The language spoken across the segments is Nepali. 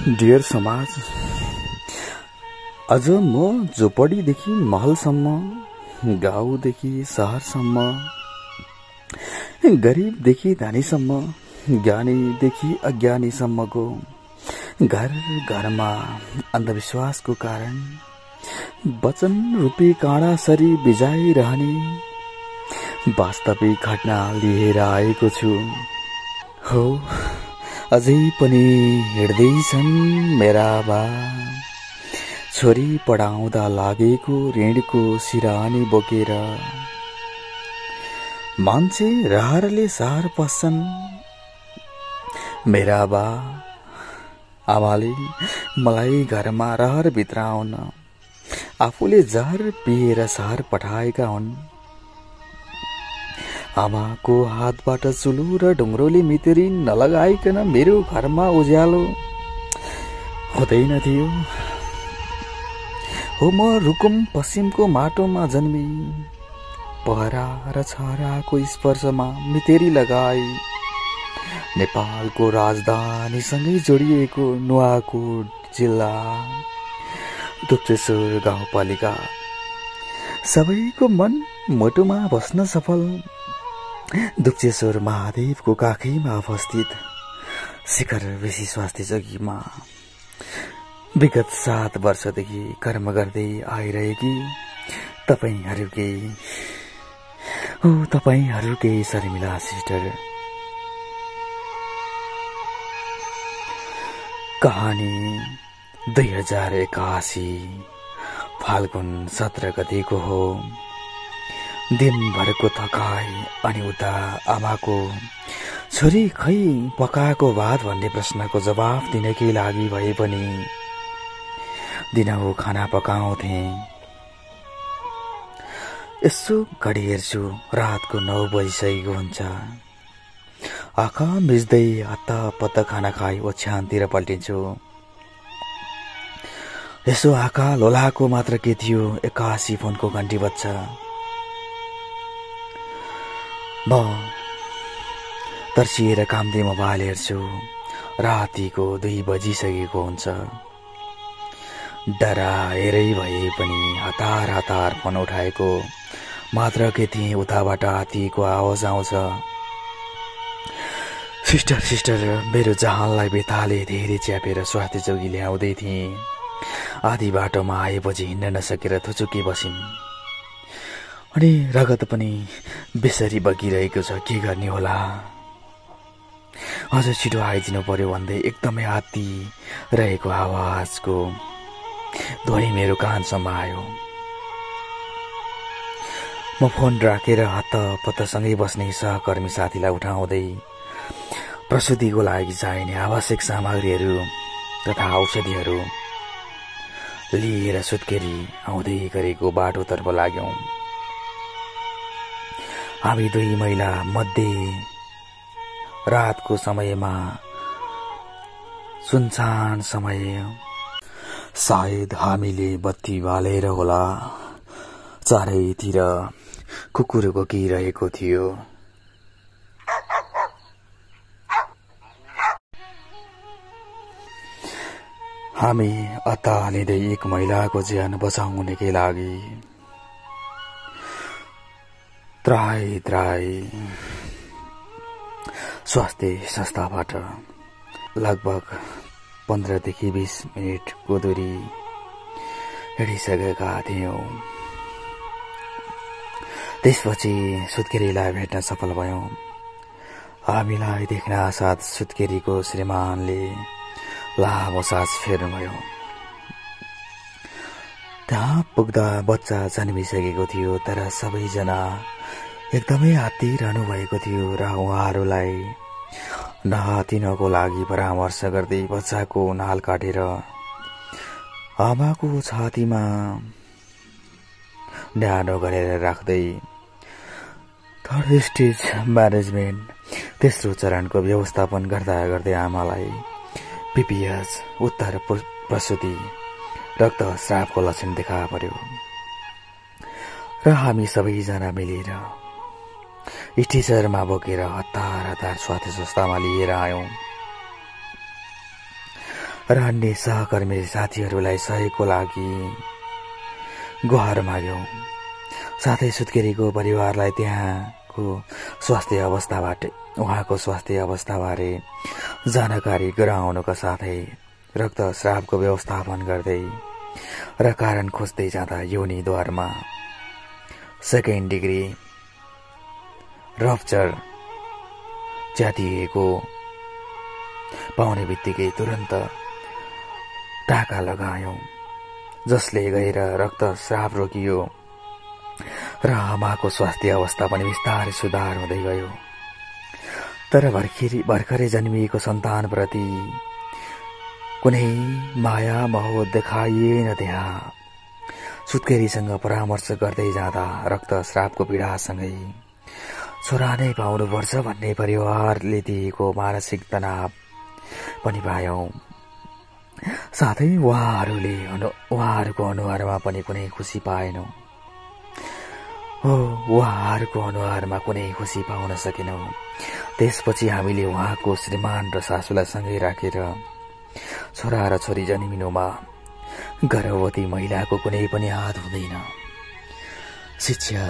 डियर समाज, अझ म झोपडीदेखि महलसम्म, गाउँदेखि शहरसम्म, गरिबदेखि धनीसम्म, ज्ञानीदेखि अज्ञानीसम्मको घर घरमा अन्धविश्वासको कारण वचन रूपी काँडासरी बिजाइरहने वास्तविक घटना लिएर आएको छु। हो, अझै पनि हिँड्दैछन् मेरा बा, छोरी पढाउँदा लागेको ऋणको सिरानी बोकेर। मान्छे रहरले सहर पस्छन्, मेरा बा आमाले मलाई घरमा रहर भित्र आउन आफूले जहर पिएर सहर पठाएका हुन्। आमाको हातबाट चुलो र ढुङ्ग्रोले मितेरी नलगाइकन मेरो घरमा उज्यालो हुँदैन थियो। हो, म रुकुम पश्चिमको माटोमा जन्मी, पहरा र छहराको स्पर्शमा मितेरी लगाई नेपालको राजधानीसँगै जोडिएको नुवाकोट जिल्ला दुप्चेश्वर गाउँपालिका सबैको मन मुटुमा बस्न सफल दुप्चेश्वर महादेवको काखैमा अवस्थित शिखर बेसी स्वास्थ्य जगीमा विगत 7 वर्षदेखि कर्म गर्दै आइरहेकी तपाईहरूकै शर्मिला सिस्टर। कहानी 2081 फाल्गुन 17 गतेको हो। दिनभरको थकाई अनि उता आमाको छोरी खै पकाएको भात भन्ने प्रश्नको जवाफ दिनकै लागि भए पनि दिनहुँ खाना पकाउँथे। यसो घडी हेर्छु, रातको 9 बजिसकेको हुन्छ। आँखा मिच्दै हत्तपत्त खाना खाई ओछ्यानतिर पल्टिन्छु। यसो आँखा लोलाको मात्र के थियो, 81 फोनको घन्टी बज्छ। म तर्सिएर कामले मोबाइल हेर्छु। रातिको 2 बजिसकेको हुन्छ। डराएरै भए पनि हतार फोन उठाएको मात्र के थिएँ, उताबाट हात्तीको आवाज आउँछ। सिस्टर मेरो जहानलाई बेताले धेरै च्यापेर स्वास्थ्य जोगी ल्याउँदै थिएँ। आधी बाटोमा आएपछि हिँड्न नसकेर थुचुकी बसिन्। अनि रगत पनि बेसरी बगिरहेको छ, के गर्ने होला। अझ छिटो आइदिनु पर्यो भन्दै एकदमै हात्ती रहेको आवाजको ध्वनि मेरो कानसम्म आयो। म फोन राखेर हत्तपत्तसँगै बस्ने सहकर्मी साथीलाई उठाउँदै प्रसुतिको लागि चाहिने आवश्यक सामग्रीहरू तथा औषधिहरू लिएर सुत्केरी आउँदै गरेको बाटोतर्फ लाग्यौं। हामी 2 महिला मध्ये रातको समयमा सुनसान समय, सायद हामीले बत्ती बालेर होला, चारैतिर कुकुर भोकिरहेको थियो। हामी अत्तालिँदै एक महिलाको ज्यान बचाउनकै लागि त्राई स्वास्थ्य संस्थाबाट लगभग 15 देखि 20 मिनटको दूरी हिँडिसकेका थियौं। त्यसपछि सुत्केरीलाई भेट्न सफल भयौं। हामीलाई देख्न साथ सुत्केरीको श्रीमानले लामो सास फेर्नुभयो। त्यहाँ पुग्दा बच्चा जन्मिसकेको थियो, तर सबैजना एकदमै आत्तिरहनु भएको थियो र उहाँहरूलाई नहातिनको लागि परामर्श गर्दै बच्चाको नाल काटेर आमाको छातीमा न्यानो गरेर राख्दै थर्ड स्टेज म्यानेजमेन्ट, तेस्रो चरणको व्यवस्थापन गर्दै आमालाई पीपीएच, उत्तर प्रसुति, रक्तस्रावको लक्षण देखा पर्यो र हामी सबैजना मिलेर स्टेजरमा बोकेर हतार स्वास्थ्य संस्थामा लिएर आयौं। र अन्य सहकर्मी साथीहरूलाई सहयोगको लागि गुहार माग्यौं। साथै सुत्केरीको परिवारलाई उहाँको स्वास्थ्य अवस्थाबारे जानकारी गराउनुका साथै रक्तस्रावको व्यवस्थापन गर्दै र कारण खोज्दै जाँदा योनिद्वारमा सेकेन्ड डिग्री रप्चर च्यातिएको पाउने बित्तिकै तुरन्त टाका लगायौं, जसले गएर रक्तस्राव रोकियो र आमाको स्वास्थ्य अवस्था पनि बिस्तारै सुधार हुँदै गयो। तर भर्खरै जन्मिएको सन्तानप्रति कुनै माया मोह देखाइएन त्यहाँ। सुत्केरीसँग परामर्श गर्दै जाँदा रक्तस्रावको पीडासँगै छोरा नै पाउनुपर्छ भन्ने परिवारले दिएको मानसिक तनाव पनि पायौं। साथै उहाँहरूको अनुहारमा पनि कुनै खुसी पाएनौं। उहाँहरूको अनुहारमा कुनै खुसी पाउन सकेनौं। त्यसपछि हामीले उहाँको श्रीमान र सासूलाई सँगै राखेर छोरा र छोरी जन्मिनुमा गर्भवती महिलाको कुनै पनि हात हुँदैन। शिक्षा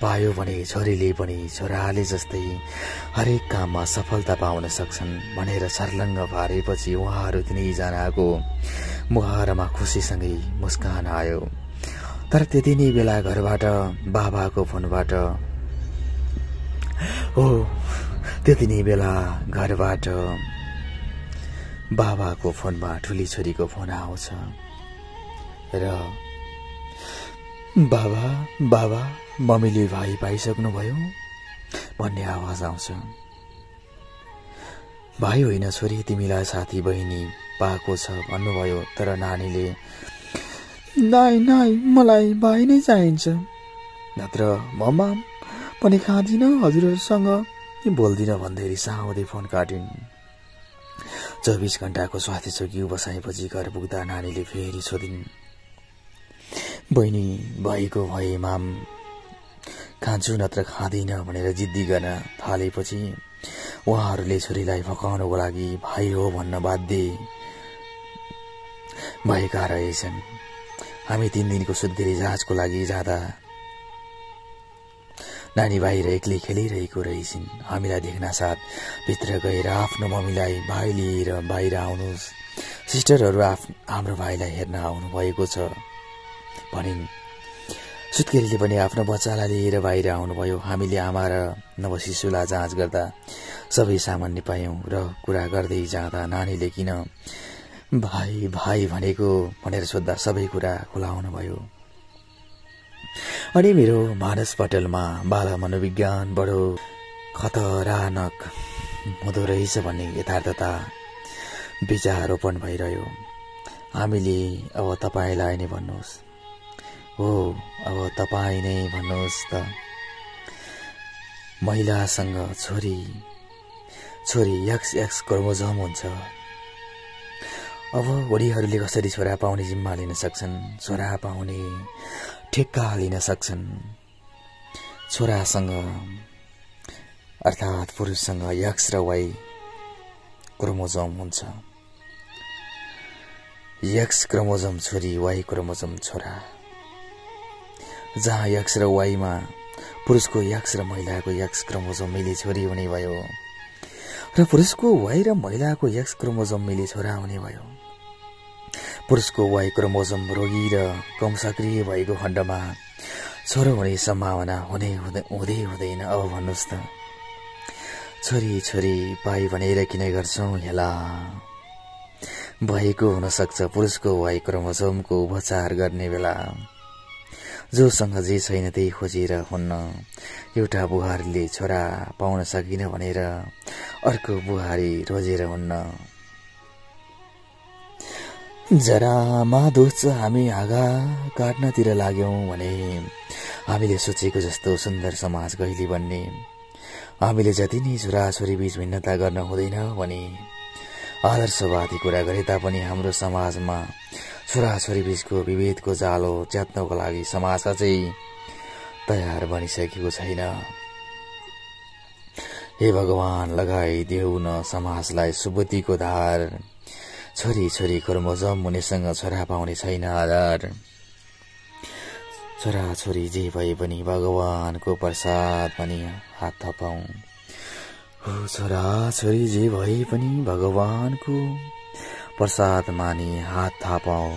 पायो भने छोरीले पनि छोराले जस्तै हरेक काममा सफलता पाउन सक्छन् भनेर सर्लङ्ग पारेपछि उहाँहरू तिनैजनाको मुहारमा खुसीसँगै मुस्कान आयो। तर त्यति नै बेला घरबाट बाबाको फोनमा ठुली छोरीको फोन आउँछ र बाबा मम्मीले भाइ पाइसक्नुभयो भन्ने आवाज आउँछ। भाइ होइन छोरी, तिमीलाई साथी बहिनी पाएको छ भन्नुभयो। तर नानीले नाइ मलाई भाइ नै चाहिन्छ, नत्र मम्मा पनि खाँदिन, हजुरहरूसँग बोल्दिन भन्दै रिसाउँदै फोन काटिन्। 24 घण्टाको स्वास्थ्य चौकी बसाएपछि घर पुग्दा नानीले फेरि सोधिन्, बहिनी भएको भए माम खान्छु नत्र खाँदिन भनेर जिद्दी गर्न थालेपछि उहाँहरूले छोरीलाई फकाउनको लागि भाइ हो भन्न बाध्य भएका रहेछन्। हामी 3 दिनको सुत्केरी जाँचको लागि जाँदा नानी बाहिर एक्लै खेलिरहेको रहेछन्। हामीलाई देख्न साथ भित्र गएर आफ्नो मम्मीलाई भाइ लिएर बाहिर आउनुहोस्, सिस्टरहरू हाम्रो भाइलाई हेर्न आउनु भएको छ भनिन्। सुत्केरीले पनि आफ्नो बच्चालाई लिएर बाहिर आउनुभयो। हामीले आमा र नवशिशुलाई जाँच गर्दा सबै सामान्य पायौं र कुरा गर्दै जाँदा नानीले किन भाइ भनेको भनेर सोद्धा सबै कुरा खुलाउनु भयो। अनि मेरो मानस पटलमा बाल मनोविज्ञान बडो खतरानक हुँदो रहेछ भन्ने यथार्थता विचारोपण भइरह्यो। हामीले अब तपाईलाई नै भन्नुहोस्, अब तपाईँ नै भन्नुहोस् त, महिलासँग छोरी XX क्रोमोजोम हुन्छ। अब बुढीहरूले कसरी छोरा पाउने जिम्मा लिन सक्छन्, छोरा पाउने ठेक्का लिन सक्छन्। छोरासँग अर्थात् पुरुषसँग X र Y क्रोमोजोम हुन्छ। X क्रोमोजोम छोरी, Y क्रोमोजोम छोरा। जहाँ X र Y मा पुरुषको X र महिलाको X क्रोमोजोम मिली छोरी हुने भयो र पुरुषको Y र महिलाको X क्रोमोजोम मिली छोरा हुने भयो। पुरुषको Y क्रोमोजोम रोगी र कम सक्रिय भएको खण्डमा छोरो हुने सम्भावना हुँदैन। अब भन्नुहोस् त, छोरी पाइ भनेर किन गर्छौं हेला? भएको हुन सक्छ पुरुषको Y क्रोमोजोमको उपचार गर्ने बेला। जोसँग जे छैन त्यही खोजेर हुन्न। एउटा बुहारीले छोरा पाउन सकिन भनेर अर्को बुहारी रोजेर हुन्न। जरामा दोष हामी हाँगा काट्नतिर लाग्यौं भने हामीले सोचेको जस्तो सुन्दर समाज कहिले बन्ने? हामीले जति नै छोराछोरी बीच भिन्नता गर्न हुँदैन भने आदर्शवादी कुरा गरे तापनि हाम्रो समाजमा छोराछोरी बीचको विभेदको जालो च्यात्नको लागि समाज अझै तयार बनिसकेको छैन। हे भगवान, लगाइदेऊ न समाजलाई सुबुद्धिको धार, छोरी छोरी कर्मोजम मुनिसँग छोरा पाउने छैन आधार। छोरा छोरी जे भए पनि भगवानको प्रसाद पनि हात थपाऊ। हो छोरा छोरी जे भए पनि भगवानको प्रसाद मानी हात थापाऊ।